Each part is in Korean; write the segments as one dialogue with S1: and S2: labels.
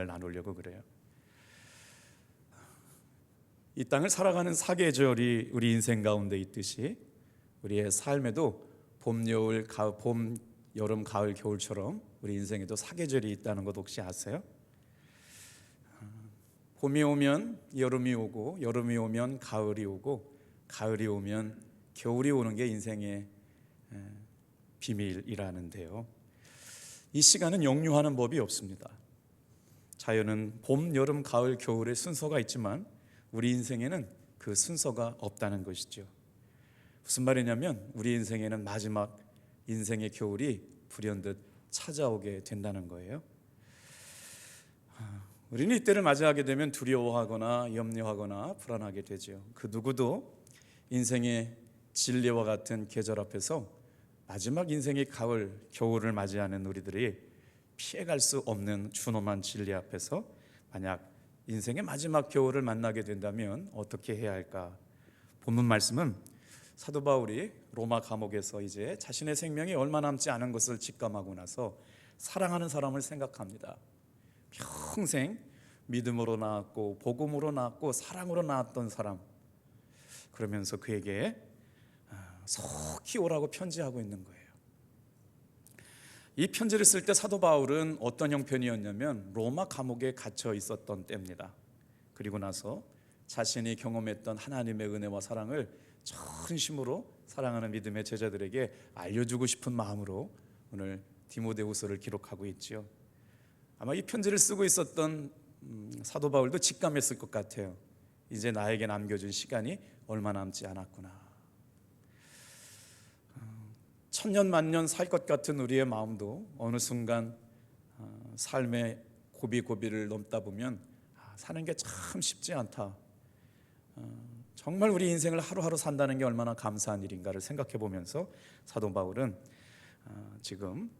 S1: 나누려고 그래요. 이 땅을 살아가는 사계절이 우리 인생 가운데 있듯이 우리의 삶에도 봄, 여울, 봄, 여름, 가을, 겨울처럼 우리 인생에도 사계절이 있다는 것 혹시 아세요? 봄이 오면 여름이 오고, 여름이 오면 가을이 오고, 가을이 오면 겨울이 오는 게 인생의 비밀이라는데요. 이 시간은 역류하는 법이 없습니다. 자연은 봄, 여름, 가을, 겨울의 순서가 있지만 우리 인생에는 그 순서가 없다는 것이죠. 무슨 말이냐면 우리 인생에는 마지막 인생의 겨울이 불현듯 찾아오게 된다는 거예요. 우리는 이때를 맞이하게 되면 두려워하거나 염려하거나 불안하게 되죠. 그 누구도 인생의 진리와 같은 계절 앞에서 마지막 인생의 가을, 겨울을 맞이하는 우리들이 피해갈 수 없는 준엄한 진리 앞에서 만약 인생의 마지막 겨울을 만나게 된다면 어떻게 해야 할까? 본문 말씀은 사도 바울이 로마 감옥에서 이제 자신의 생명이 얼마 남지 않은 것을 직감하고 나서 사랑하는 사람을 생각합니다. 평생 믿음으로 낳았고 복음으로 낳았고 사랑으로 낳았던 사람, 그러면서 그에게 속히 오라고 편지하고 있는 거예요. 이 편지를 쓸 때 사도 바울은 어떤 형편이었냐면 로마 감옥에 갇혀 있었던 때입니다. 그리고 나서 자신이 경험했던 하나님의 은혜와 사랑을 전심으로 사랑하는 믿음의 제자들에게 알려주고 싶은 마음으로 오늘 디모데후서를 기록하고 있죠. 아마 이 편지를 쓰고 있었던 사도 바울도 직감했을 것 같아요. 이제 나에게 남겨준 시간이 얼마 남지 않았구나. 천년 만년 살 것 같은 우리의 마음도 어느 순간 삶의 고비고비를 넘다 보면 사는 게 참 쉽지 않다. 정말 우리 인생을 하루하루 산다는 게 얼마나 감사한 일인가를 생각해 보면서 사도 바울은 지금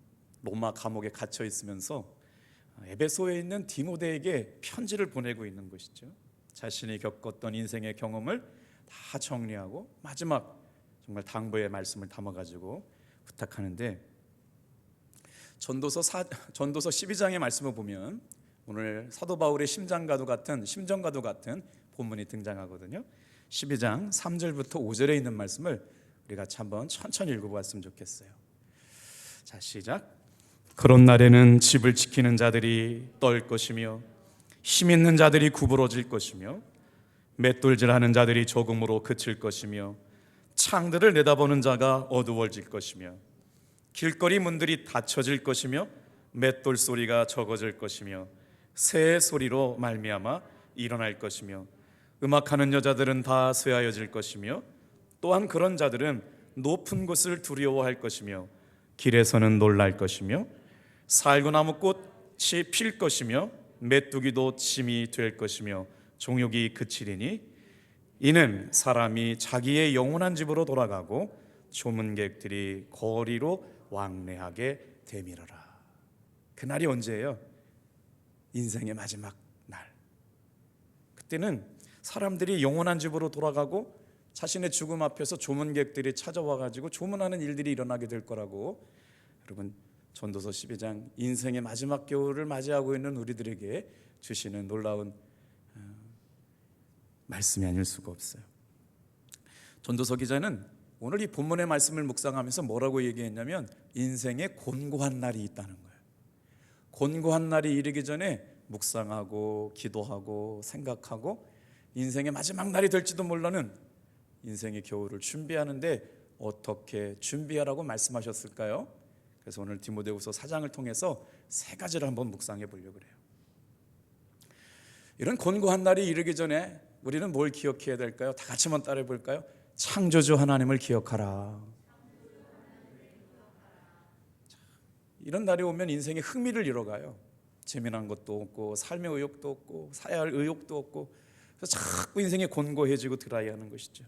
S1: 로마 감옥에 갇혀 있으면서 에베소에 있는 디모데에게 편지를 보내고 있는 것이죠. 자신이 겪었던 인생의 경험을 다 정리하고 마지막 정말 당부의 말씀을 담아가지고 부탁하는데, 전도서 12장의 말씀을 보면 오늘 사도 바울의 심정과도 같은 본문이 등장하거든요. 12장 3절부터 5절에 있는 말씀을 우리 같이 한번 천천히 읽어보았으면 좋겠어요. 자, 시작. 그런 날에는 집을 지키는 자들이 떨 것이며 힘 있는 자들이 구부러질 것이며 맷돌질하는 자들이 조금으로 그칠 것이며 창들을 내다보는 자가 어두워질 것이며 길거리 문들이 닫혀질 것이며 맷돌 소리가 적어질 것이며 새 소리로 말미암아 일어날 것이며 음악하는 여자들은 다 쇠하여질 것이며 또한 그런 자들은 높은 곳을 두려워할 것이며 길에서는 놀랄 것이며 살구나무 꽃이 필 것이며 메뚜기도 침이 될 것이며 종욕이 그치리니 이는 사람이 자기의 영원한 집으로 돌아가고 조문객들이 거리로 왕래하게 되밀어라. 그날이 언제예요? 인생의 마지막 날. 그때는 사람들이 영원한 집으로 돌아가고 자신의 죽음 앞에서 조문객들이 찾아와 가지고 조문하는 일들이 일어나게 될 거라고, 여러분 전도서 12장 인생의 마지막 겨울을 맞이하고 있는 우리들에게 주시는 놀라운 말씀이 아닐 수가 없어요. 전도서 기자는 오늘 이 본문의 말씀을 묵상하면서 뭐라고 얘기했냐면 인생의 곤고한 날이 있다는 거예요. 곤고한 날이 이르기 전에 묵상하고 기도하고 생각하고 인생의 마지막 날이 될지도 몰라는 인생의 겨울을 준비하는데 어떻게 준비하라고 말씀하셨을까요? 그래서 오늘 디모데후서 4장을 통해서 세 가지를 한번 묵상해 보려고 해요. 이런 곤고한 날이 이르기 전에 우리는 뭘 기억해야 될까요? 다 같이 한번 따라해 볼까요? 창조주 하나님을 기억하라. 이런 날이 오면 인생의 흥미를 잃어가요. 재미난 것도 없고 삶의 의욕도 없고 사야 할 의욕도 없고, 그래서 자꾸 인생이 곤고해지고 드라이하는 것이죠.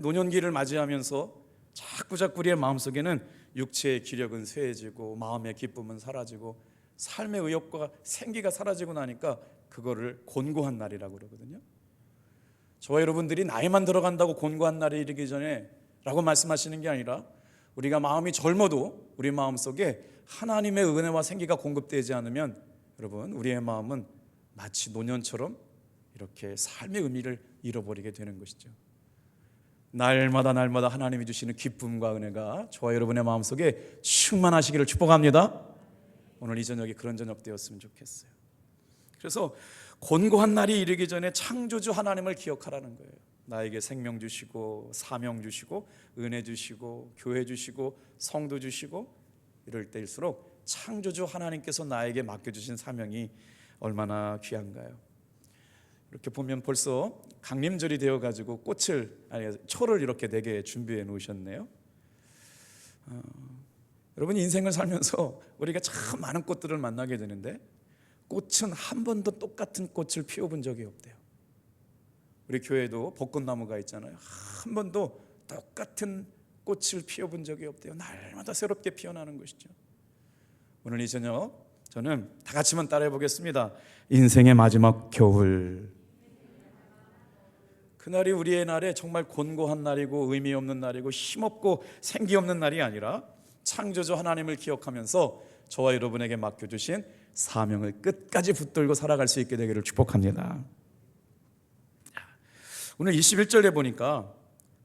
S1: 노년기를 맞이하면서 자꾸 우리의 마음속에는 육체의 기력은 쇠해지고 마음의 기쁨은 사라지고 삶의 의욕과 생기가 사라지고 나니까 그거를 곤고한 날이라고 그러거든요. 저와 여러분들이 나이만 들어간다고 곤고한 날이 이르기 전에 라고 말씀하시는 게 아니라 우리가 마음이 젊어도 우리 마음속에 하나님의 은혜와 생기가 공급되지 않으면 여러분, 우리의 마음은 마치 노년처럼 이렇게 삶의 의미를 잃어버리게 되는 것이죠. 날마다 하나님이 주시는 기쁨과 은혜가 저와 여러분의 마음속에 충만하시기를 축복합니다. 오늘 이 저녁이 그런 저녁 되었으면 좋겠어요. 그래서 곤고한 날이 이르기 전에 창조주 하나님을 기억하라는 거예요. 나에게 생명 주시고 사명 주시고 은혜 주시고 교회 주시고 성도 주시고 이럴 때일수록 창조주 하나님께서 나에게 맡겨주신 사명이 얼마나 귀한가요? 이렇게 보면 벌써 강림절이 되어가지고 초를 이렇게 4개 준비해 놓으셨네요. 여러분, 인생을 살면서 우리가 참 많은 꽃들을 만나게 되는데 꽃은 한 번도 똑같은 꽃을 피워본 적이 없대요. 우리 교회도 벚꽃나무가 있잖아요. 한 번도 똑같은 꽃을 피워본 적이 없대요. 날마다 새롭게 피어나는 것이죠. 오늘 이 저녁 저는 다 같이만 따라해 보겠습니다. 인생의 마지막 겨울. 그날이 우리의 날에 정말 곤고한 날이고 의미 없는 날이고 힘없고 생기 없는 날이 아니라 창조주 하나님을 기억하면서 저와 여러분에게 맡겨주신 사명을 끝까지 붙들고 살아갈 수 있게 되기를 축복합니다. 오늘 21절에 보니까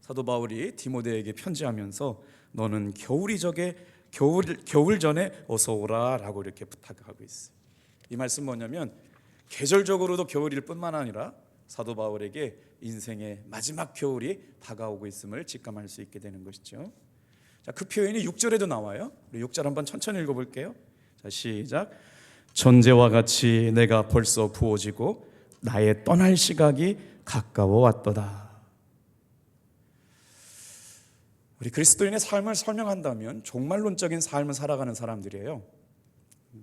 S1: 사도 바울이 디모데에게 편지하면서 너는 겨울 전에 어서 오라 라고 이렇게 부탁하고 있어요. 이 말씀 뭐냐면 계절적으로도 겨울일 뿐만 아니라 사도 바울에게 인생의 마지막 겨울이 다가오고 있음을 직감할 수 있게 되는 것이죠. 자, 그 표현이 6절에도 나와요. 우리 6절 한번 천천히 읽어볼게요. 자, 시작. 전제와 같이 내가 벌써 부어지고 나의 떠날 시각이 가까워 왔도다. 우리 그리스도인의 삶을 설명한다면 종말론적인 삶을 살아가는 사람들이에요.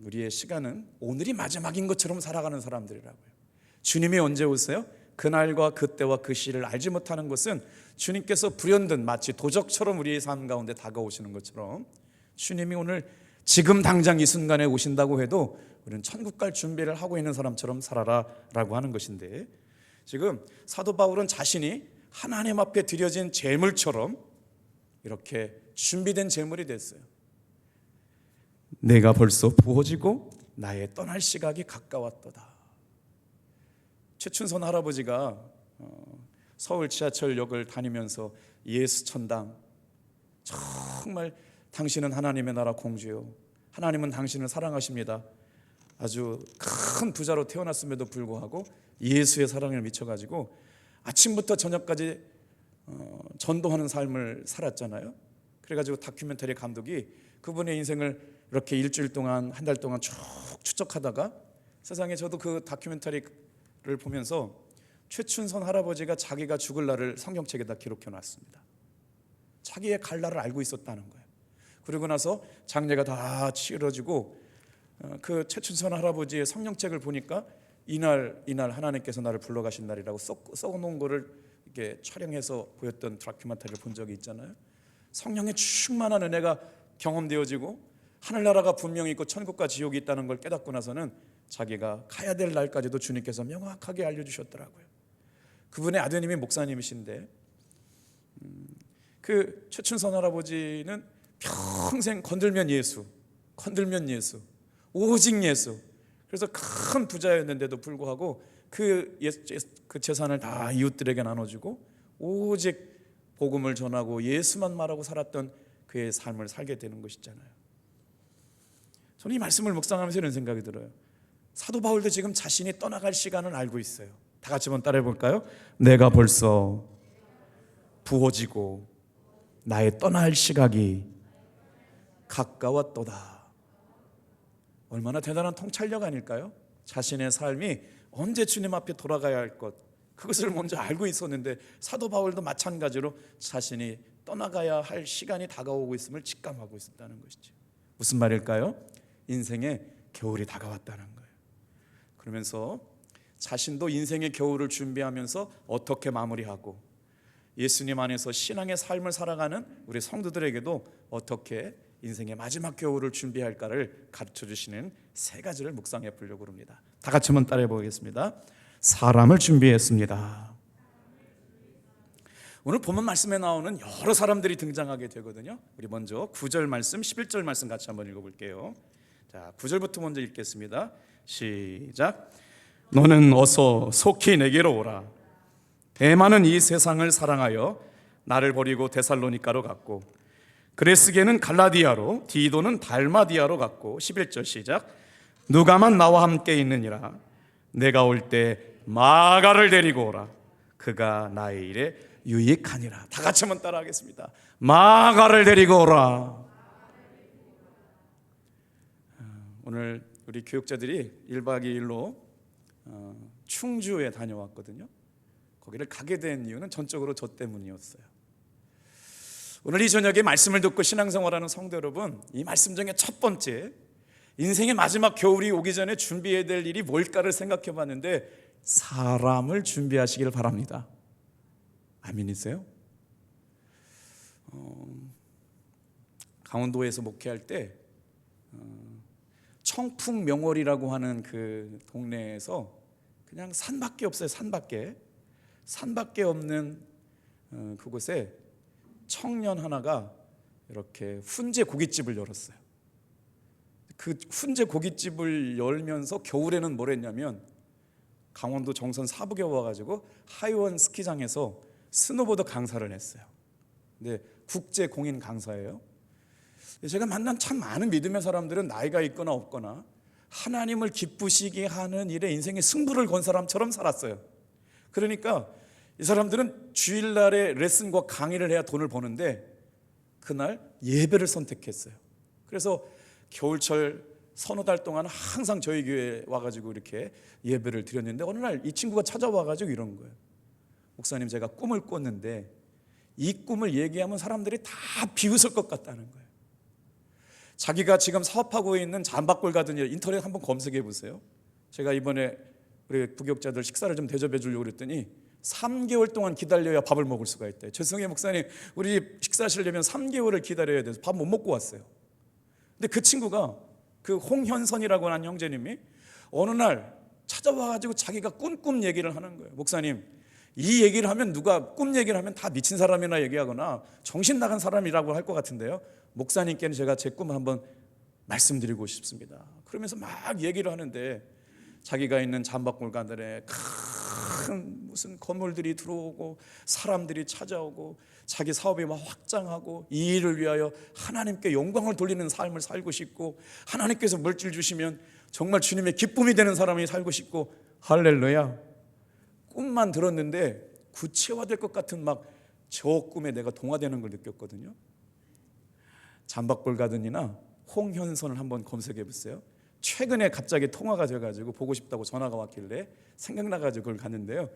S1: 우리의 시간은 오늘이 마지막인 것처럼 살아가는 사람들이라고요. 주님이 언제 오세요? 그날과 그때와 그 시를 알지 못하는 것은 주님께서 불현듯 마치 도적처럼 우리의 삶 가운데 다가오시는 것처럼 주님이 오늘 지금 당장 이 순간에 오신다고 해도 우리는 천국 갈 준비를 하고 있는 사람처럼 살아라 라고 하는 것인데, 지금 사도 바울은 자신이 하나님 앞에 드려진 제물처럼 이렇게 준비된 제물이 됐어요. 내가 벌써 부어지고 나의 떠날 시각이 가까웠도다. 최춘선 할아버지가 서울 지하철역을 다니면서 예수 천당, 정말 당신은 하나님의 나라 공주요, 하나님은 당신을 사랑하십니다, 아주 큰 부자로 태어났음에도 불구하고 예수의 사랑을 미쳐가지고 아침부터 저녁까지 전도하는 삶을 살았잖아요. 그래가지고 다큐멘터리 감독이 그분의 인생을 이렇게 일주일 동안, 한 달 동안 쭉 추적하다가 세상에, 저도 그 다큐멘터리를 보면서 최춘선 할아버지가 자기가 죽을 날을 성경책에다 기록해 놨습니다. 자기의 갈 날을 알고 있었다는 거예요. 그리고 나서 장례가 다 치러지고 그 최춘선 할아버지의 성령책을 보니까 이날 하나님께서 나를 불러가신 날이라고 써놓은 거를 이렇게 촬영해서 보였던 다큐멘터리를 본 적이 있잖아요. 성령의 충만한 은혜가 경험되어지고 하늘나라가 분명히 있고 천국과 지옥이 있다는 걸 깨닫고 나서는 자기가 가야 될 날까지도 주님께서 명확하게 알려주셨더라고요. 그분의 아드님이 목사님이신데 그 최춘선 할아버지는 평생 건들면 예수, 오직 예수. 그래서 큰 부자였는데도 불구하고 그 재산을 다 이웃들에게 나눠주고 오직 복음을 전하고 예수만 말하고 살았던 그의 삶을 살게 되는 것이잖아요. 저는 이 말씀을 묵상하면서 이런 생각이 들어요. 사도 바울도 지금 자신이 떠나갈 시간을 알고 있어요. 다 같이 한번 따라해 볼까요? 내가 벌써 부어지고 나의 떠날 시각이 가까웠도다. 얼마나 대단한 통찰력 아닐까요? 자신의 삶이 언제 주님 앞에 돌아가야 할 것, 그것을 먼저 알고 있었는데 사도 바울도 마찬가지로 자신이 떠나가야 할 시간이 다가오고 있음을 직감하고 있었다는 것이죠. 무슨 말일까요? 인생의 겨울이 다가왔다는 거예요. 그러면서 자신도 인생의 겨울을 준비하면서 어떻게 마무리하고 예수님 안에서 신앙의 삶을 살아가는 우리 성도들에게도 어떻게 인생의 마지막 겨울을 준비할까를 가르쳐주시는 3가지를 묵상해 보려고 합니다. 다 같이 한번 따라해 보겠습니다. 사람을 준비했습니다. 오늘 본문 말씀에 나오는 여러 사람들이 등장하게 되거든요. 우리 먼저 9절 말씀, 11절 말씀 같이 한번 읽어볼게요. 자, 9절부터 먼저 읽겠습니다. 시작. 너는 어서 속히 내게로 오라. 대마는 이 세상을 사랑하여 나를 버리고 데살로니가로 갔고, 그레스게는 갈라디아로, 디도는 달마디아로 갔고. 11절 시작. 누가만 나와 함께 있느니라. 내가 올 때 마가를 데리고 오라. 그가 나의 일에 유익하니라. 다 같이 한번 따라하겠습니다. 마가를 데리고 오라. 오늘 우리 교육자들이 1박 2일로 충주에 다녀왔거든요. 거기를 가게 된 이유는 전적으로 저 때문이었어요. 오늘 이 저녁에 말씀을 듣고 신앙생활하는 성도 여러분, 이 말씀 중에 첫 번째, 인생의 마지막 겨울이 오기 전에 준비해야 될 일이 뭘까를 생각해 봤는데, 사람을 준비하시길 바랍니다. 아멘이세요? 강원도에서 목회할 때 청풍명월이라고 하는 그 동네에서 그냥 산밖에 없어요. 산밖에 없는 그곳에 청년 하나가 이렇게 훈제 고깃집을 열었어요. 그 훈제 고깃집을 열면서 겨울에는 뭘 했냐면, 강원도 정선 사북에 와가지고 하이원 스키장에서 스노보드 강사를 했어요. 근데 국제 공인 강사예요. 제가 만난 참 많은 믿음의 사람들은 나이가 있거나 없거나 하나님을 기쁘시게 하는 일에 인생의 승부를 건 사람처럼 살았어요. 그러니까 이 사람들은 주일날에 레슨과 강의를 해야 돈을 버는데 그날 예배를 선택했어요. 그래서 겨울철 서너 달 동안 항상 저희 교회에 와가지고 이렇게 예배를 드렸는데, 어느 날 이 친구가 찾아와가지고 이런 거예요. 목사님, 제가 꿈을 꿨는데 이 꿈을 얘기하면 사람들이 다 비웃을 것 같다는 거예요. 자기가 지금 사업하고 있는 잠바골 가든 인터넷 한번 검색해 보세요. 제가 이번에 우리 부교육자들 식사를 좀 대접해 주려고 그랬더니 3개월 동안 기다려야 밥을 먹을 수가 있대요. 죄송해요 목사님, 우리 식사하시려면 3개월을 기다려야 돼서 밥 못 먹고 왔어요. 근데 그 친구가, 그 홍현선이라고 하는 형제님이 어느 날 찾아와가지고 자기가 꿈 얘기를 하는 거예요. 목사님, 이 얘기를 하면 누가 꿈 얘기를 하면 다 미친 사람이나 얘기하거나 정신 나간 사람이라고 할 것 같은데요, 목사님께는 제가 제 꿈을 한번 말씀드리고 싶습니다. 그러면서 막 얘기를 하는데, 자기가 있는 잠박골간들에 큰 무슨 건물들이 들어오고 사람들이 찾아오고 자기 사업이 막 확장하고 이 일을 위하여 하나님께 영광을 돌리는 삶을 살고 싶고, 하나님께서 물질 주시면 정말 주님의 기쁨이 되는 사람이 살고 싶고, 할렐루야. 꿈만 들었는데 구체화될 것 같은 막 저 꿈에 내가 동화되는 걸 느꼈거든요. 잠박골 가든이나 홍현선을 한번 검색해 보세요. 최근에 갑자기 통화가 돼가지고 보고 싶다고 전화가 왔길래 생각나가지고 그걸 갔는데요,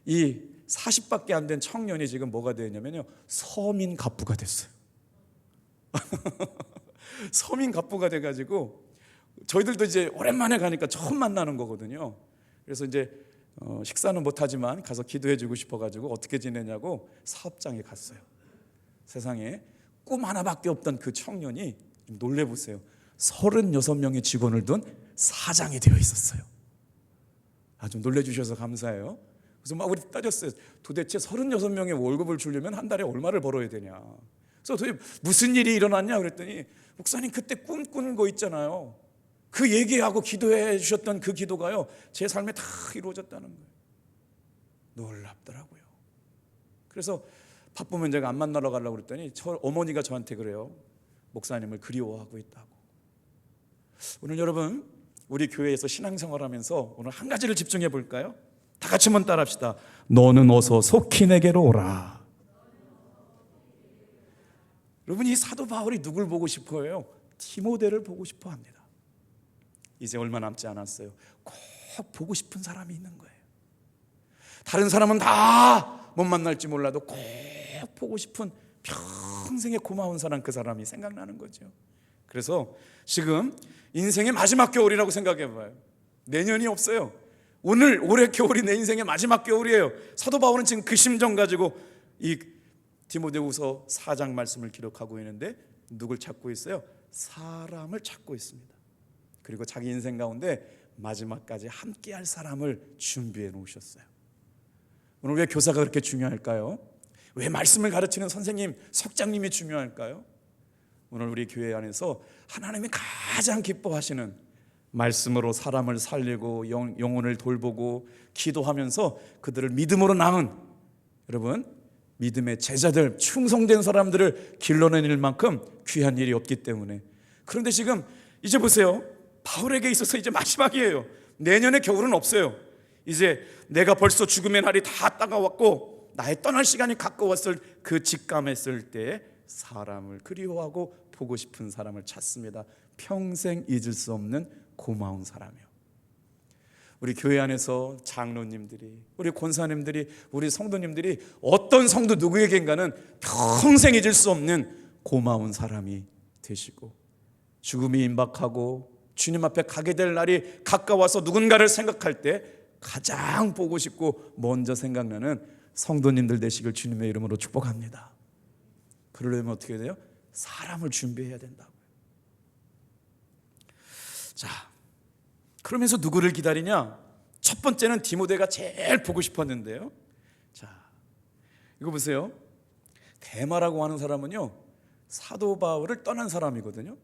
S1: 이 40밖에 안 된 청년이 지금 뭐가 되었냐면요, 서민 갑부가 됐어요. 서민 갑부가 돼가지고 저희들도 이제 오랜만에 가니까 처음 만나는 거거든요. 그래서 이제 식사는 못하지만 가서 기도해 주고 싶어가지고 어떻게 지내냐고 사업장에 갔어요. 세상에 꿈 하나밖에 없던 그 청년이, 좀 놀래보세요, 36명의 직원을 둔 사장이 되어 있었어요. 좀 놀래주셔서 감사해요. 그래서 막 우리 따졌어요. 도대체 36명의 월급을 주려면 한 달에 얼마를 벌어야 되냐. 그래서 도대체 무슨 일이 일어났냐 그랬더니, 목사님 그때 꿈꾼 거 있잖아요, 그 얘기하고 기도해 주셨던 그 기도가요, 제 삶에 다 이루어졌다는 거예요. 놀랍더라고요. 그래서 바쁘면 제가 안 만나러 가려고 그랬더니 어머니가 저한테 그래요. 목사님을 그리워하고 있다고. 오늘 여러분, 우리 교회에서 신앙생활하면서 오늘 한 가지를 집중해 볼까요? 다 같이 한번 따라합시다. 너는 어서 속히 내게로 오라. 여러분, 이 사도 바울이 누굴 보고 싶어해요? 디모데를 보고 싶어 합니다. 이제 얼마 남지 않았어요. 꼭 보고 싶은 사람이 있는 거예요. 다른 사람은 다 못 만날지 몰라도 꼭 보고 싶은, 평생에 고마운 사람, 그 사람이 생각나는 거죠. 그래서 지금 인생의 마지막 겨울이라고 생각해 봐요. 내년이 없어요. 올해 겨울이 내 인생의 마지막 겨울이에요. 사도 바울은 지금 그 심정 가지고 이 디모데후서 4장 말씀을 기록하고 있는데, 누굴 찾고 있어요? 사람을 찾고 있습니다. 그리고 자기 인생 가운데 마지막까지 함께할 사람을 준비해 놓으셨어요. 오늘 왜 교사가 그렇게 중요할까요? 왜 말씀을 가르치는 선생님, 석장님이 중요할까요? 오늘 우리 교회 안에서 하나님이 가장 기뻐하시는 말씀으로 사람을 살리고 영혼을 돌보고 기도하면서 그들을 믿음으로 낳은, 여러분, 믿음의 제자들, 충성된 사람들을 길러내릴 만큼 귀한 일이 없기 때문에. 그런데 지금 이제 보세요, 바울에게 있어서 이제 마지막이에요. 내년에 겨울은 없어요. 이제 내가 벌써 죽음의 날이 다 다가왔고 나의 떠날 시간이 가까웠을 그 직감했을 때 사람을 그리워하고 보고 싶은 사람을 찾습니다. 평생 잊을 수 없는 고마운 사람이요. 우리 교회 안에서 장로님들이, 우리 권사님들이, 우리 성도님들이 어떤 성도 누구에겐가는 평생 잊을 수 없는 고마운 사람이 되시고, 죽음이 임박하고 주님 앞에 가게 될 날이 가까워서 누군가를 생각할 때 가장 보고 싶고 먼저 생각나는 성도님들 되시길 주님의 이름으로 축복합니다. 그러려면 어떻게 돼요? 사람을 준비해야 된다고요. 자, 그러면서 누구를 기다리냐? 첫 번째는 디모데가 제일 보고 싶었는데요. 자, 이거 보세요. 데마라고 하는 사람은요, 사도 바울을 떠난 사람이거든요.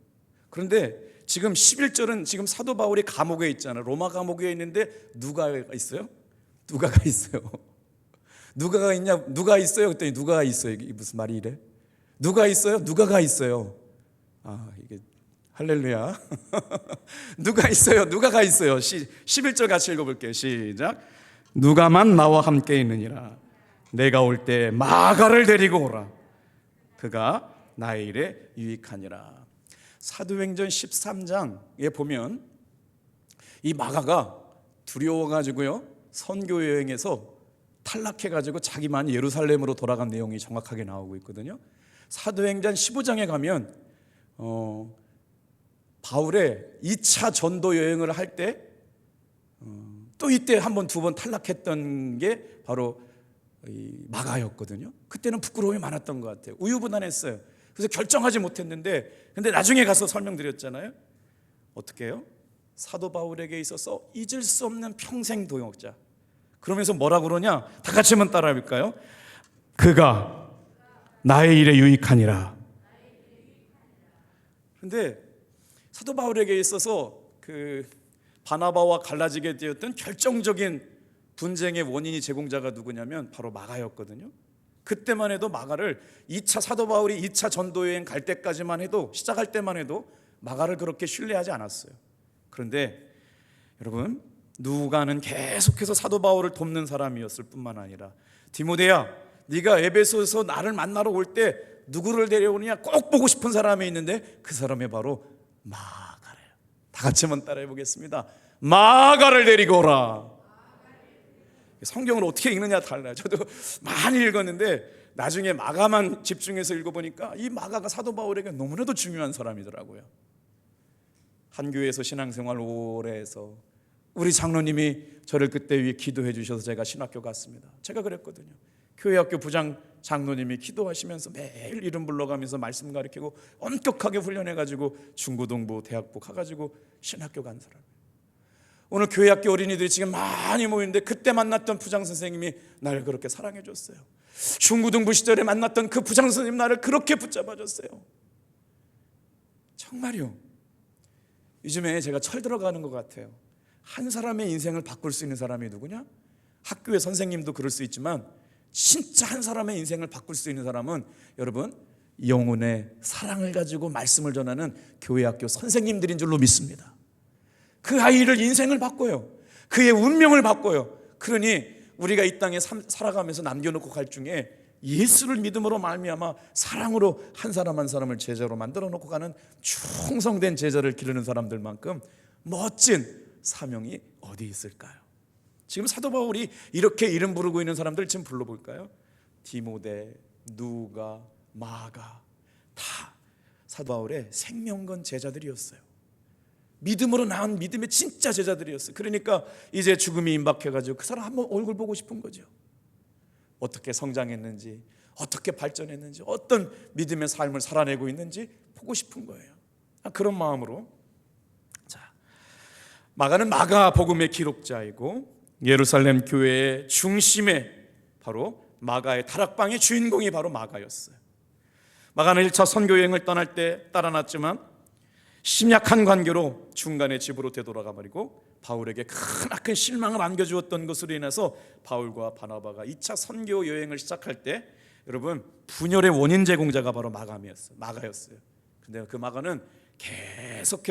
S1: 그런데 지금 11절은 지금 사도 바울이 감옥에 있잖아요. 로마 감옥에 있는데 누가가 있어요? 누가가 있어요. 누가가 있냐? 누가 있어요? 그랬더니 누가가 있어요. 이게 무슨 말이 이래? 누가 있어요? 누가가 있어요. 아, 이게 할렐루야. 누가 있어요? 누가가 있어요. 11절 같이 읽어볼게요. 시작. 누가만 나와 함께 있느니라. 내가 올 때 마가를 데리고 오라. 그가 나의 일에 유익하니라. 사도행전 13장에 보면 이 마가가 두려워가지고요, 선교 여행에서 탈락해가지고 자기만 예루살렘으로 돌아간 내용이 정확하게 나오고 있거든요. 사도행전 15장에 가면 바울의 2차 전도 여행을 할 때 또 이때 한 번, 두 번 탈락했던 게 바로 이 마가였거든요. 그때는 부끄러움이 많았던 것 같아요. 우유부단했어요. 그래서 결정하지 못했는데, 근데 나중에 가서 설명드렸잖아요. 어떻게 해요? 사도 바울에게 있어서 잊을 수 없는 평생 동역자. 그러면서 뭐라고 그러냐? 다 같이 한번 따라해 볼까요? 그가 나의 일에 유익하니라. 그런데 사도 바울에게 있어서 그 바나바와 갈라지게 되었던 결정적인 분쟁의 원인이 제공자가 누구냐면 바로 마가였거든요. 그때만 해도 마가를 2차 사도 바울이 2차 전도여행 갈 때까지만 해도, 시작할 때만 해도 마가를 그렇게 신뢰하지 않았어요. 그런데 여러분, 누가는 계속해서 사도 바울을 돕는 사람이었을 뿐만 아니라, 디모데야, 네가 에베소에서 나를 만나러 올 때 누구를 데려오느냐 꼭 보고 싶은 사람이 있는데 그 사람이 바로 마가래요. 다 같이 한번 따라해 보겠습니다. 마가를 데리고 오라. 성경을 어떻게 읽느냐 달라요. 저도 많이 읽었는데 나중에 마가만 집중해서 읽어보니까 이 마가가 사도 바울에게 너무나도 중요한 사람이더라고요. 한 교회에서 신앙생활 오래 해서 우리 장로님이 저를 그때 위해 기도해 주셔서 제가 신학교 갔습니다. 제가 그랬거든요. 교회학교 부장 장로님이 기도하시면서 매일 이름 불러가면서 말씀 가르치고 엄격하게 훈련해가지고 중고등부 대학부 가가지고 신학교 간 사람. 오늘 교회학교 어린이들이 지금 많이 모이는데 그때 만났던 부장 선생님이 나를 그렇게 사랑해 줬어요. 중고등부 시절에 만났던 그 부장 선생님 나를 그렇게 붙잡아 줬어요. 정말요. 요즘에 제가 철 들어가는 것 같아요. 한 사람의 인생을 바꿀 수 있는 사람이 누구냐? 학교의 선생님도 그럴 수 있지만 진짜 한 사람의 인생을 바꿀 수 있는 사람은 여러분, 영혼의 사랑을 가지고 말씀을 전하는 교회학교 선생님들인 줄로 믿습니다. 그 아이를 인생을 바꿔요. 그의 운명을 바꿔요. 그러니 우리가 이 땅에 살아가면서 남겨놓고 갈 중에 예수를 믿음으로 말미암아 사랑으로 한 사람 한 사람을 제자로 만들어 놓고 가는 충성된 제자를 기르는 사람들만큼 멋진 사명이 어디 있을까요? 지금 사도 바울이 이렇게 이름 부르고 있는 사람들 지금 불러볼까요? 디모데, 누가, 마가 다 사도 바울의 생명건 제자들이었어요. 믿음으로 낳은 믿음의 진짜 제자들이었어요. 그러니까 이제 죽음이 임박해가지고 그 사람 한번 얼굴 보고 싶은 거죠. 어떻게 성장했는지, 어떻게 발전했는지, 어떤 믿음의 삶을 살아내고 있는지 보고 싶은 거예요. 그런 마음으로, 자, 마가는 마가복음의 기록자이고 예루살렘 교회의 중심에 바로 마가의 다락방의 주인공이 바로 마가였어요. 마가는 1차 선교 여행을 떠날 때 따라났지만 심약한 관계로 중간에 집으로 되돌아가 버리고 바울에게 크나큰 실망을 안겨주었던 것으로 인해서 바울과 바나바가 2차 선교 여행을 시작할 때 여러분 분열의 원인 제공자가 바로 마가였어요. 근데 그 마가는 계속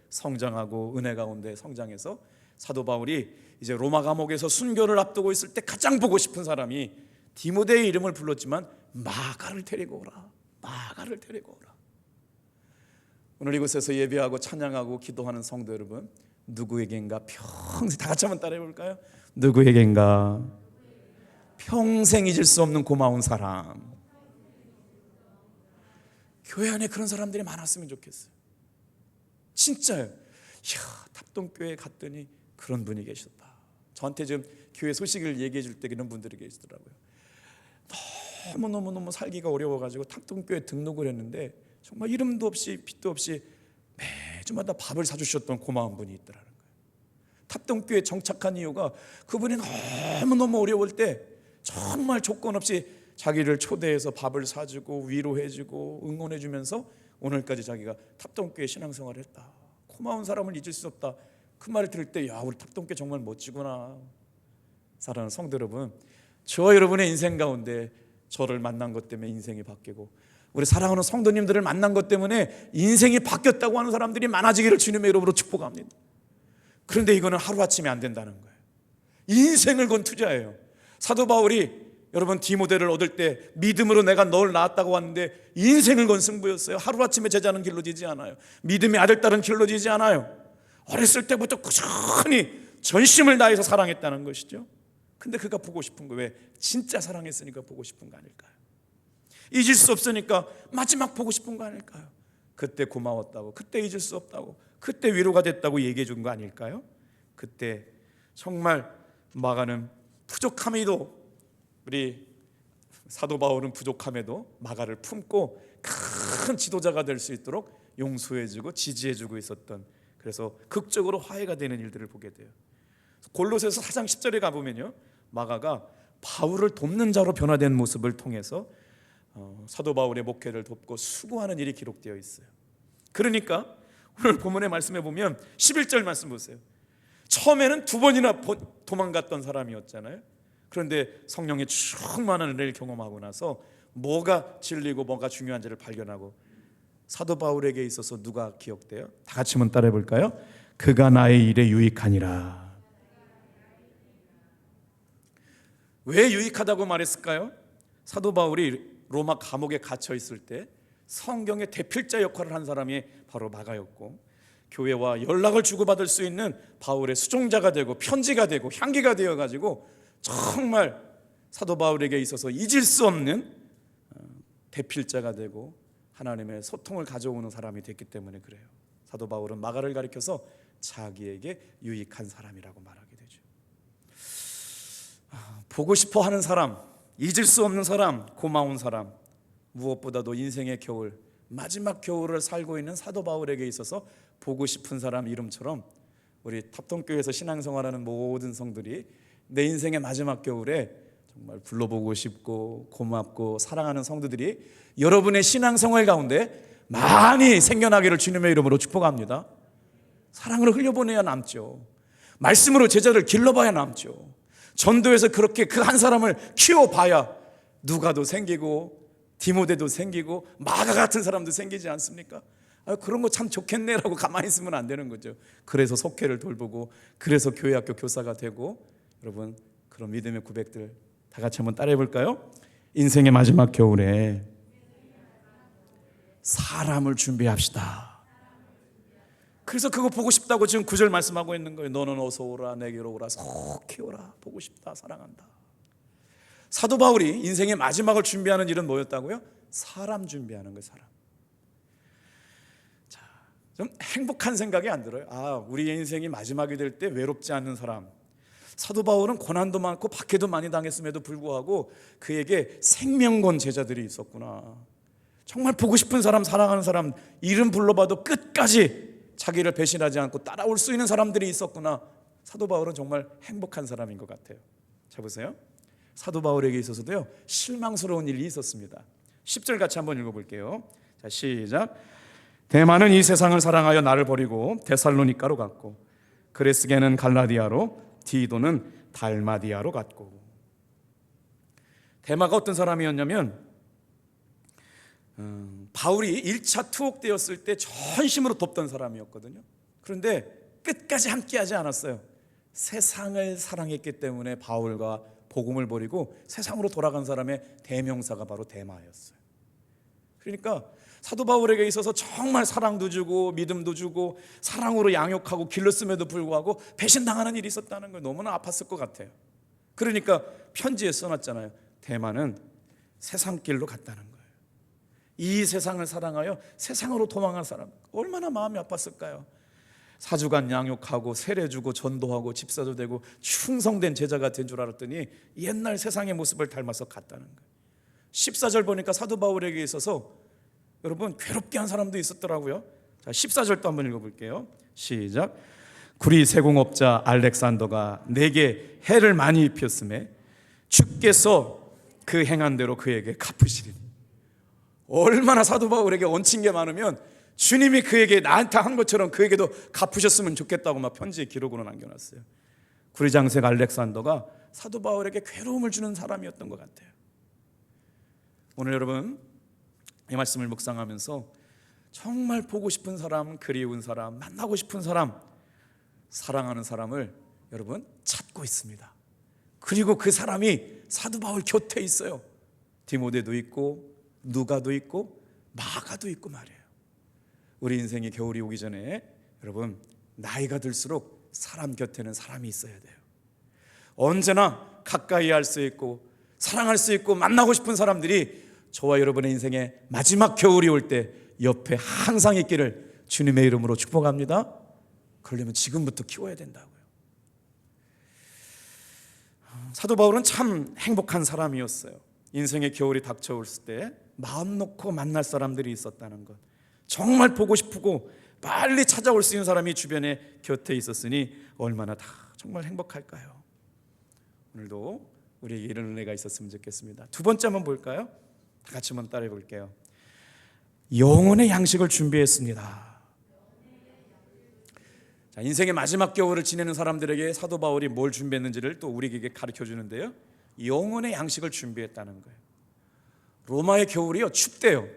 S1: 성장하고 은혜 가운데 성장해서 사도 바울이 이제 로마 감옥에서 순교를 앞두고 있을 때 가장 보고 싶은 사람이 디모데의 이름을 불렀지만 마가를 데리고 오라, 마가를 데리고 오라. 오늘 이곳에서 예배하고 찬양하고 기도하는 성도 여러분, 누구에겐가 평생, 다 같이 한번 따라해 볼까요? 누구에겐가 평생 잊을 수 없는 고마운 사람. 교회 안에 그런 사람들이 많았으면 좋겠어요. 진짜요. 이야, 탑동교회 갔더니 그런 분이 계셨다. 저한테 지금 교회 소식을 얘기해 줄 때 그런 분들이 계시더라고요. 너무 살기가 어려워가지고 탑동교회 등록을 했는데 정말 이름도 없이 빚도 없이 매주마다 밥을 사주셨던 고마운 분이 있더라는 거예요. 탑동교회 정착한 이유가 그분이 너무 어려울 때 정말 조건 없이 자기를 초대해서 밥을 사주고 위로해주고 응원해주면서 오늘까지 자기가 탑동교회 신앙생활을 했다. 고마운 사람을 잊을 수 없다. 그 말을 들을 때 야, 우리 탑동교회 정말 멋지구나. 사랑하는 성도 여러분, 저와 여러분의 인생 가운데 저를 만난 것 때문에 인생이 바뀌고 우리 사랑하는 성도님들을 만난 것 때문에 인생이 바뀌었다고 하는 사람들이 많아지기를 주님의 이름으로 축복합니다. 그런데 이거는 하루아침에 안 된다는 거예요. 인생을 건 투자예요. 사도 바울이 여러분 디모데를 얻을 때 믿음으로 내가 널 낳았다고 하는데 인생을 건 승부였어요. 하루아침에 제자는 길러지지 않아요. 믿음의 아들 딸은 길러지지 않아요. 어렸을 때부터 꾸준히 전심을 다해서 사랑했다는 것이죠. 근데 그가 보고 싶은 거, 왜? 진짜 사랑했으니까 보고 싶은 거 아닐까요? 잊을 수 없으니까 마지막 보고 싶은 거 아닐까요? 그때 고마웠다고, 그때 잊을 수 없다고, 그때 위로가 됐다고 얘기해 준 거 아닐까요? 그때 정말 마가는 부족함에도, 우리 사도 바울은 부족함에도 마가를 품고 큰 지도자가 될 수 있도록 용서해주고 지지해주고 있었던, 그래서 극적으로 화해가 되는 일들을 보게 돼요. 골로새서 4장 10절에 가보면요, 마가가 바울을 돕는 자로 변화된 모습을 통해서 사도 바울의 목회를 돕고 수고하는 일이 기록되어 있어요. 그러니까 오늘 본문의 말씀에 보면 11절 말씀 보세요. 처음에는 2번이나 도망갔던 사람이었잖아요. 그런데 성령의 충만한 은혜를 경험하고 나서 뭐가 진리고 뭐가 중요한지를 발견하고, 사도 바울에게 있어서 누가 기억돼요? 다 같이 한번 따라해 볼까요? 그가 나의 일에 유익하니라. 왜 유익하다고 말했을까요? 사도 바울이 로마 감옥에 갇혀 있을 때 성경의 대필자 역할을 한 사람이 바로 마가였고, 교회와 연락을 주고받을 수 있는 바울의 수종자가 되고 편지가 되고 향기가 되어가지고 정말 사도 바울에게 있어서 잊을 수 없는 대필자가 되고 하나님의 소통을 가져오는 사람이 됐기 때문에 그래요. 사도 바울은 마가를 가리켜서 자기에게 유익한 사람이라고 말하게 되죠. 보고 싶어 하는 사람, 잊을 수 없는 사람, 고마운 사람, 무엇보다도 인생의 겨울, 마지막 겨울을 살고 있는 사도 바울에게 있어서 보고 싶은 사람 이름처럼 우리 탑동교회에서 신앙생활하는 모든 성들이 내 인생의 마지막 겨울에 정말 불러보고 싶고 고맙고 사랑하는 성도들이 여러분의 신앙생활 가운데 많이 생겨나기를 주님의 이름으로 축복합니다. 사랑으로 흘려보내야 남죠. 말씀으로 제자를 길러봐야 남죠. 전도에서 그렇게 그 한 사람을 키워봐야 누가도 생기고 디모데도 생기고 마가 같은 사람도 생기지 않습니까? 그런 거 참 좋겠네라고 가만히 있으면 안 되는 거죠. 그래서 속회를 돌보고, 그래서 교회학교 교사가 되고, 여러분 그런 믿음의 고백들 다 같이 한번 따라해 볼까요? 인생의 마지막 겨울에 사람을 준비합시다. 그래서 그거 보고 싶다고 지금 9절 말씀하고 있는 거예요. 너는 어서 오라, 내게로 오라, 속히 오라, 보고 싶다, 사랑한다. 사도 바울이 인생의 마지막을 준비하는 일은 뭐였다고요? 사람 준비하는 거예요. 사람. 자, 좀 행복한 생각이 안 들어요. 우리의 인생이 마지막이 될 때 외롭지 않는 사람. 사도 바울은 고난도 많고 박해도 많이 당했음에도 불구하고 그에게 생명 건 제자들이 있었구나. 정말 보고 싶은 사람, 사랑하는 사람, 이름 불러봐도 끝까지 자기를 배신하지 않고 따라올 수 있는 사람들이 있었구나. 사도 바울은 정말 행복한 사람인 것 같아요. 자, 보세요. 사도 바울에게 있어서도요, 실망스러운 일이 있었습니다. 10절 같이 한번 읽어볼게요. 자, 시작. 대마는 이 세상을 사랑하여 나를 버리고 데살로니가로 갔고, 그레스게는 갈라디아로, 디도는 달마디아로 갔고. 대마가 어떤 사람이었냐면 바울이 1차 투옥되었을 때 전심으로 돕던 사람이었거든요. 그런데 끝까지 함께하지 않았어요. 세상을 사랑했기 때문에 바울과 복음을 버리고 세상으로 돌아간 사람의 대명사가 바로 대마였어요. 그러니까 사도 바울에게 있어서 정말 사랑도 주고 믿음도 주고 사랑으로 양육하고 길렀음에도 불구하고 배신당하는 일이 있었다는 걸 너무나 아팠을 것 같아요. 그러니까 편지에 써놨잖아요. 대마는 세상길로 갔다는 거예요. 이 세상을 사랑하여 세상으로 도망한 사람, 얼마나 마음이 아팠을까요? 사주간 양육하고 세례주고 전도하고 집사도 되고 충성된 제자가 된 줄 알았더니 옛날 세상의 모습을 닮아서 갔다는 거예요. 14절 보니까 사도 바울에게 있어서 여러분 괴롭게 한 사람도 있었더라고요. 자, 14절도 한번 읽어볼게요. 시작. 구리 세공업자 알렉산더가 내게 해를 많이 입혔음에 주께서 그 행한 대로 그에게 갚으시리니. 얼마나 사도 바울에게 얹힌 게 많으면 주님이 그에게 나한테 한 것처럼 그에게도 갚으셨으면 좋겠다고 막 편지에 기록으로 남겨놨어요. 구리장색 알렉산더가 사도 바울에게 괴로움을 주는 사람이었던 것 같아요. 오늘 여러분 이 말씀을 묵상하면서 정말 보고 싶은 사람, 그리운 사람, 만나고 싶은 사람, 사랑하는 사람을 여러분 찾고 있습니다. 그리고 그 사람이 사도 바울 곁에 있어요. 디모데도 있고 누가도 있고 마가도 있고 말이에요. 우리 인생의 겨울이 오기 전에 여러분 나이가 들수록 사람 곁에는 사람이 있어야 돼요. 언제나 가까이 할 수 있고 사랑할 수 있고 만나고 싶은 사람들이 저와 여러분의 인생의 마지막 겨울이 올 때 옆에 항상 있기를 주님의 이름으로 축복합니다. 그러려면 지금부터 키워야 된다고요. 사도 바울은 참 행복한 사람이었어요. 인생의 겨울이 닥쳐올 때 마음 놓고 만날 사람들이 있었다는 것, 정말 보고 싶고 빨리 찾아올 수 있는 사람이 주변에 곁에 있었으니 얼마나 다 정말 행복할까요? 오늘도 우리에게 이런 은혜가 있었으면 좋겠습니다. 두 번째 한번 볼까요? 다 같이 한번 따라해 볼게요. 영혼의 양식을 준비했습니다. 자, 인생의 마지막 겨울을 지내는 사람들에게 사도 바울이 뭘 준비했는지를 또 우리에게 가르쳐 주는데요. 영혼의 양식을 준비했다는 거예요. 로마의 겨울이요 춥대요.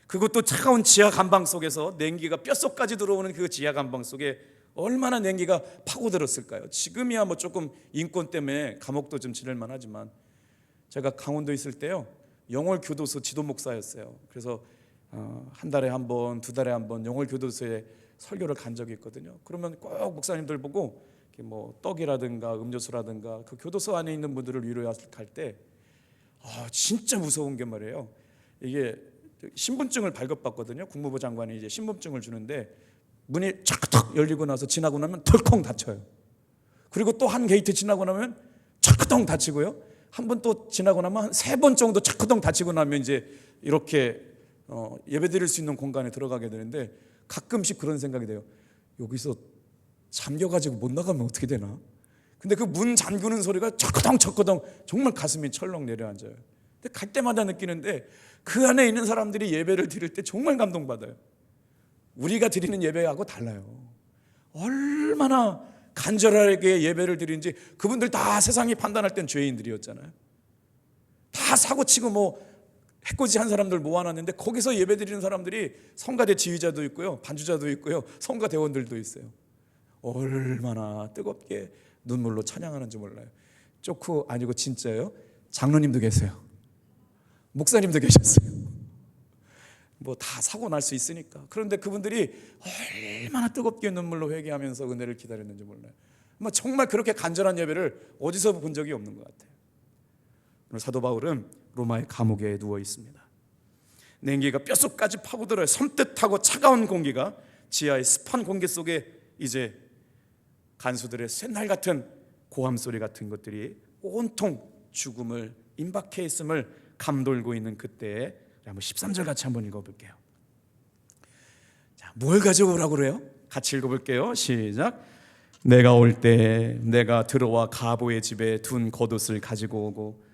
S1: 그것도 차가운 지하 감방 속에서 냉기가 뼛속까지 들어오는 그 지하 감방 속에 얼마나 냉기가 파고들었을까요? 지금이야 뭐 조금 인권 때문에 감옥도 좀 지낼 만하지만 제가 강원도 있을 때요 영월 교도소 지도 목사였어요. 그래서 한 달에 한 번, 두 달에 한 번 영월 교도소에 설교를 간 적이 있거든요. 그러면 꼭 목사님들 보고 뭐 떡이라든가 음료수라든가 그 교도소 안에 있는 분들을 위로할 때 진짜 무서운 게 말이에요. 이게 신분증을 발급받거든요. 국무부 장관이 이제 신분증을 주는데 문이 촥 열리고 나서 지나고 나면 덜컹 닫혀요. 그리고 또 한 게이트 지나고 나면 촥 닫히고요. 한 번 또 지나고 나면 한 3번 정도 촥 닫히고 나면 이제 이렇게 예배드릴 수 있는 공간에 들어가게 되는데 가끔씩 그런 생각이 돼요. 여기서 잠겨가지고 못 나가면 어떻게 되나? 근데 그 문 잠그는 소리가 척커덩 정말 가슴이 철렁 내려앉아요. 근데 갈 때마다 느끼는데 그 안에 있는 사람들이 예배를 드릴 때 정말 감동받아요. 우리가 드리는 예배하고 달라요. 얼마나 간절하게 예배를 드리는지. 그분들 다 세상이 판단할 땐 죄인들이었잖아요. 다 사고치고 뭐 해코지 한 사람들 모아놨는데 거기서 예배 드리는 사람들이 성가대 지휘자도 있고요, 반주자도 있고요, 성가대원들도 있어요. 얼마나 뜨겁게 눈물로 찬양하는지 몰라요. 쪼크 아니고 진짜예요. 장로님도 계세요. 목사님도 계셨어요. 뭐 다 사고 날 수 있으니까. 그런데 그분들이 얼마나 뜨겁게 눈물로 회개하면서 은혜를 기다렸는지 몰라요. 뭐 정말 그렇게 간절한 예배를 어디서 본 적이 없는 것 같아요. 오늘 사도 바울은 로마의 감옥에 누워 있습니다. 냉기가 뼛속까지 파고들어요. 섬뜩하고 차가운 공기가 지하의 습한 공기 속에 이제 간수들의 쇳날 같은 고함 소리 같은 것들이 온통 죽음을 임박해 있음을 감돌고 있는 그때에 한번 13절 같이 한번 읽어볼게요. 자, 뭘 가져오라고 그래요? 같이 읽어볼게요. 시작. 내가 올 때 내가 들어와 가보의 집에 둔 겉옷을 가지고 오고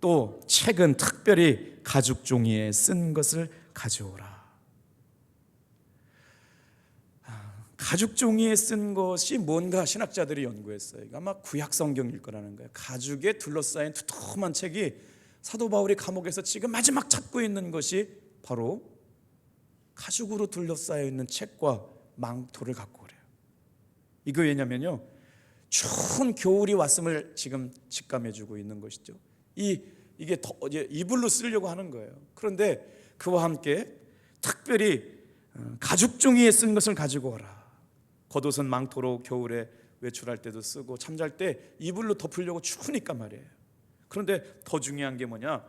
S1: 또 책은 특별히 가죽 종이에 쓴 것을 가져오라. 가죽 종이에 쓴 것이 뭔가 신학자들이 연구했어요. 이거 아마 구약 성경일 거라는 거예요. 가죽에 둘러싸인 두툼한 책이 사도 바울이 감옥에서 지금 마지막 찾고 있는 것이 바로 가죽으로 둘러싸여 있는 책과 망토를 갖고 그래요. 이거 왜냐면요, 추운 겨울이 왔음을 지금 직감해주고 있는 것이죠. 이게 이불로 쓰려고 하는 거예요. 그런데 그와 함께 특별히 가죽 종이에 쓴 것을 가지고 와라. 겉옷은 망토로 겨울에 외출할 때도 쓰고 잠잘 때 이불로 덮으려고 추우니까 말이에요. 그런데 더 중요한 게 뭐냐,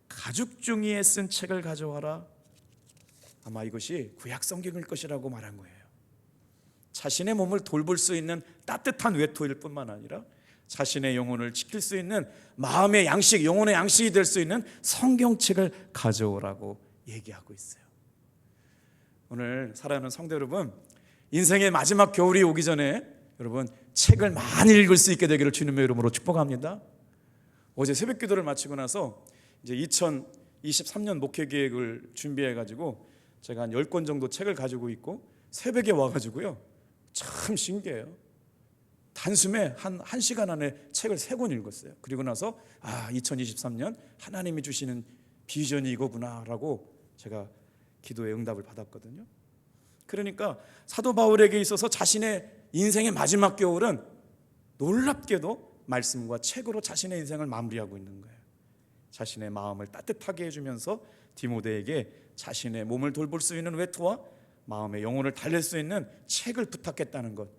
S1: 가죽 종이에 쓴 책을 가져와라. 아마 이것이 구약 성경일 것이라고 말한 거예요. 자신의 몸을 돌볼 수 있는 따뜻한 외투일 뿐만 아니라 자신의 영혼을 지킬 수 있는 마음의 양식, 영혼의 양식이 될 수 있는 성경책을 가져오라고 얘기하고 있어요. 오늘 사랑하는 성도 여러분, 인생의 마지막 겨울이 오기 전에 여러분 책을 많이 읽을 수 있게 되기를 주님의 이름으로 축복합니다. 어제 새벽 기도를 마치고 나서 이제 2023년 목회 계획을 준비해 가지고 제가 한 10권 정도 책을 가지고 있고 새벽에 와 가지고요, 참 신기해요. 단숨에 한 1시간 안에 책을 3권 읽었어요. 그리고 나서 2023년 하나님이 주시는 비전이 이거구나라고 제가 기도의 응답을 받았거든요. 그러니까 사도 바울에게 있어서 자신의 인생의 마지막 겨울은 놀랍게도 말씀과 책으로 자신의 인생을 마무리하고 있는 거예요. 자신의 마음을 따뜻하게 해주면서 디모데에게 자신의 몸을 돌볼 수 있는 외투와 마음의 영혼을 달랠 수 있는 책을 부탁했다는 것.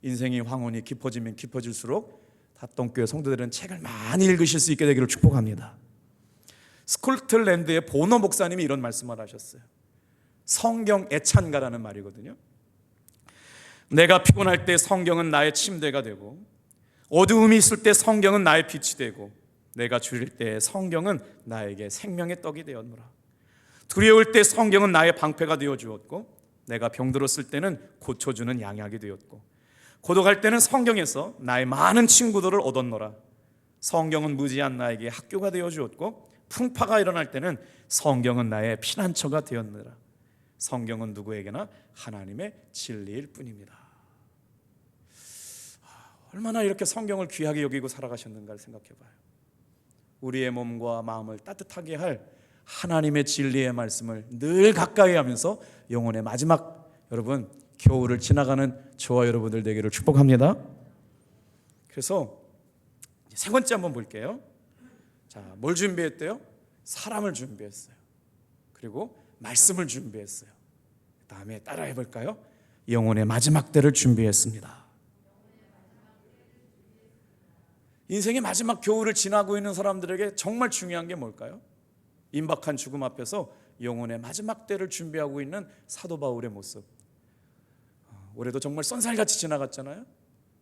S1: 인생의 황혼이 깊어지면 깊어질수록 답동교회 성도들은 책을 많이 읽으실 수 있게 되기를 축복합니다. 스코틀랜드의 보너 목사님이 이런 말씀을 하셨어요. 성경 애찬가라는 말이거든요. 내가 피곤할 때 성경은 나의 침대가 되고, 어두움이 있을 때 성경은 나의 빛이 되고, 내가 줄일 때 성경은 나에게 생명의 떡이 되었노라. 두려울 때 성경은 나의 방패가 되어 주었고, 내가 병들었을 때는 고쳐주는 양약이 되었고, 고독할 때는 성경에서 나의 많은 친구들을 얻었노라. 성경은 무지한 나에게 학교가 되어 주었고, 풍파가 일어날 때는 성경은 나의 피난처가 되었노라. 성경은 누구에게나 하나님의 진리일 뿐입니다. 얼마나 이렇게 성경을 귀하게 여기고 살아가셨는가를 생각해 봐요. 우리의 몸과 마음을 따뜻하게 할 하나님의 진리의 말씀을 늘 가까이 하면서 영혼의 마지막 여러분 겨울을 지나가는 저와 여러분들 되기를 축복합니다. 그래서 세 번째 한번 볼게요. 자, 뭘 준비했대요? 사람을 준비했어요. 그리고 말씀을 준비했어요. 그 다음에 따라해 볼까요? 영혼의 마지막 때를 준비했습니다. 인생의 마지막 겨울을 지나고 있는 사람들에게 정말 중요한 게 뭘까요? 임박한 죽음 앞에서 영혼의 마지막 때를 준비하고 있는 사도 바울의 모습. 올해도 정말 쏜살같이 지나갔잖아요.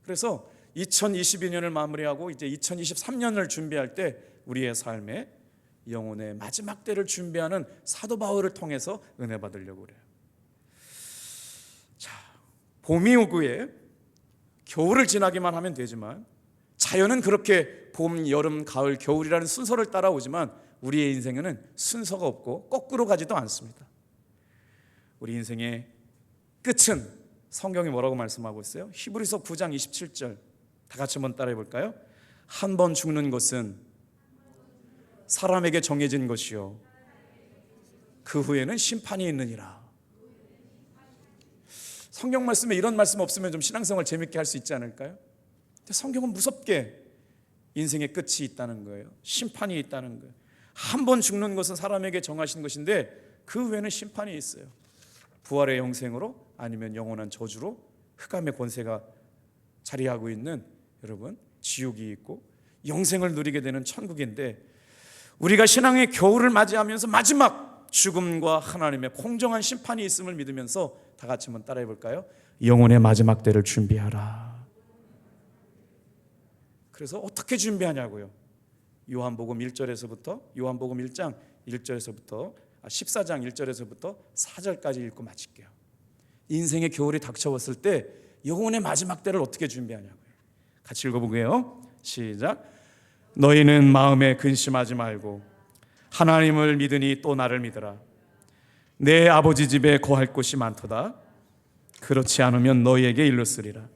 S1: 그래서 2022년을 마무리하고 이제 2023년을 준비할 때 우리의 삶에 영혼의 마지막 때를 준비하는 사도 바울을 통해서 은혜 받으려고 그래요. 자, 봄이 오고에 겨울을 지나기만 하면 되지만 자연은 그렇게 봄, 여름, 가을, 겨울이라는 순서를 따라오지만 우리의 인생에는 순서가 없고 거꾸로 가지도 않습니다. 우리 인생의 끝은 성경이 뭐라고 말씀하고 있어요? 히브리서 9장 27절 다 같이 한번 따라해 볼까요? 한 번 죽는 것은 사람에게 정해진 것이요 그 후에는 심판이 있느니라. 성경 말씀에 이런 말씀 없으면 좀 신앙생활 재밌게 할 수 있지 않을까요? 근데 성경은 무섭게 인생의 끝이 있다는 거예요. 심판이 있다는 거예요. 한 번 죽는 것은 사람에게 정하신 것인데 그 후에는 심판이 있어요. 부활의 영생으로 아니면 영원한 저주로 흑암의 권세가 자리하고 있는 여러분 지옥이 있고 영생을 누리게 되는 천국인데 우리가 신앙의 겨울을 맞이하면서 마지막 죽음과 하나님의 공정한 심판이 있음을 믿으면서 다 같이 한번 따라해 볼까요? 영혼의 마지막 때를 준비하라. 그래서 어떻게 준비하냐고요? 요한복음 1절에서부터 요한복음 1장 1절에서부터 14장 1절에서부터 4절까지 읽고 마칠게요. 인생의 겨울이 닥쳐왔을 때 영혼의 마지막 때를 어떻게 준비하냐고요. 같이 읽어보게요. 시작. 너희는 마음에 근심하지 말고 하나님을 믿으니 또 나를 믿으라. 내 아버지 집에 거할 곳이 많도다. 그렇지 않으면 너희에게 일렀으리라.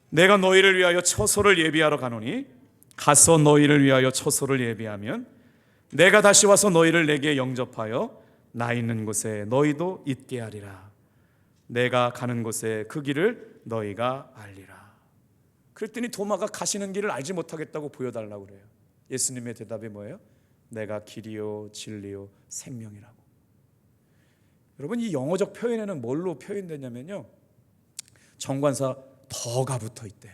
S1: 내가 너희를 위하여 처소를 예비하러 가노니 가서 너희를 위하여 처소를 예비하면 내가 다시 와서 너희를 내게 영접하여 나 있는 곳에 너희도 있게 하리라. 내가 가는 곳에 그 길을 너희가 알리라. 그랬더니 도마가 가시는 길을 알지 못하겠다고 보여달라고 그래요. 예수님의 대답이 뭐예요? 내가 길이요 진리요 생명이라고. 여러분, 이 영어적 표현에는 뭘로 표현되냐면요, 정관사 더가 붙어 있대요.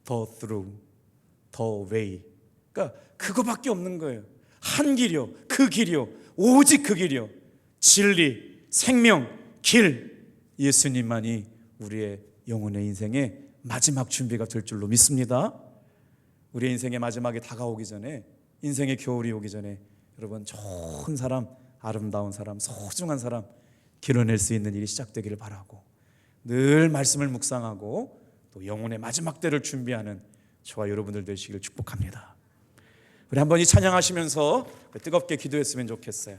S1: the through, the way. 그러니까 그거밖에 없는 거예요. 한 길이요, 그 길이요, 오직 그 길이요, 진리, 생명, 길. 예수님만이 우리의 영혼의 인생의 마지막 준비가 될 줄로 믿습니다. 우리의 인생의 마지막이 다가오기 전에, 인생의 겨울이 오기 전에 여러분, 좋은 사람, 아름다운 사람, 소중한 사람 길어낼 수 있는 일이 시작되기를 바라고, 늘 말씀을 묵상하고 또 영혼의 마지막 때를 준비하는 저와 여러분들 되시길 축복합니다. 우리 한번 이 찬양하시면서 뜨겁게 기도했으면 좋겠어요.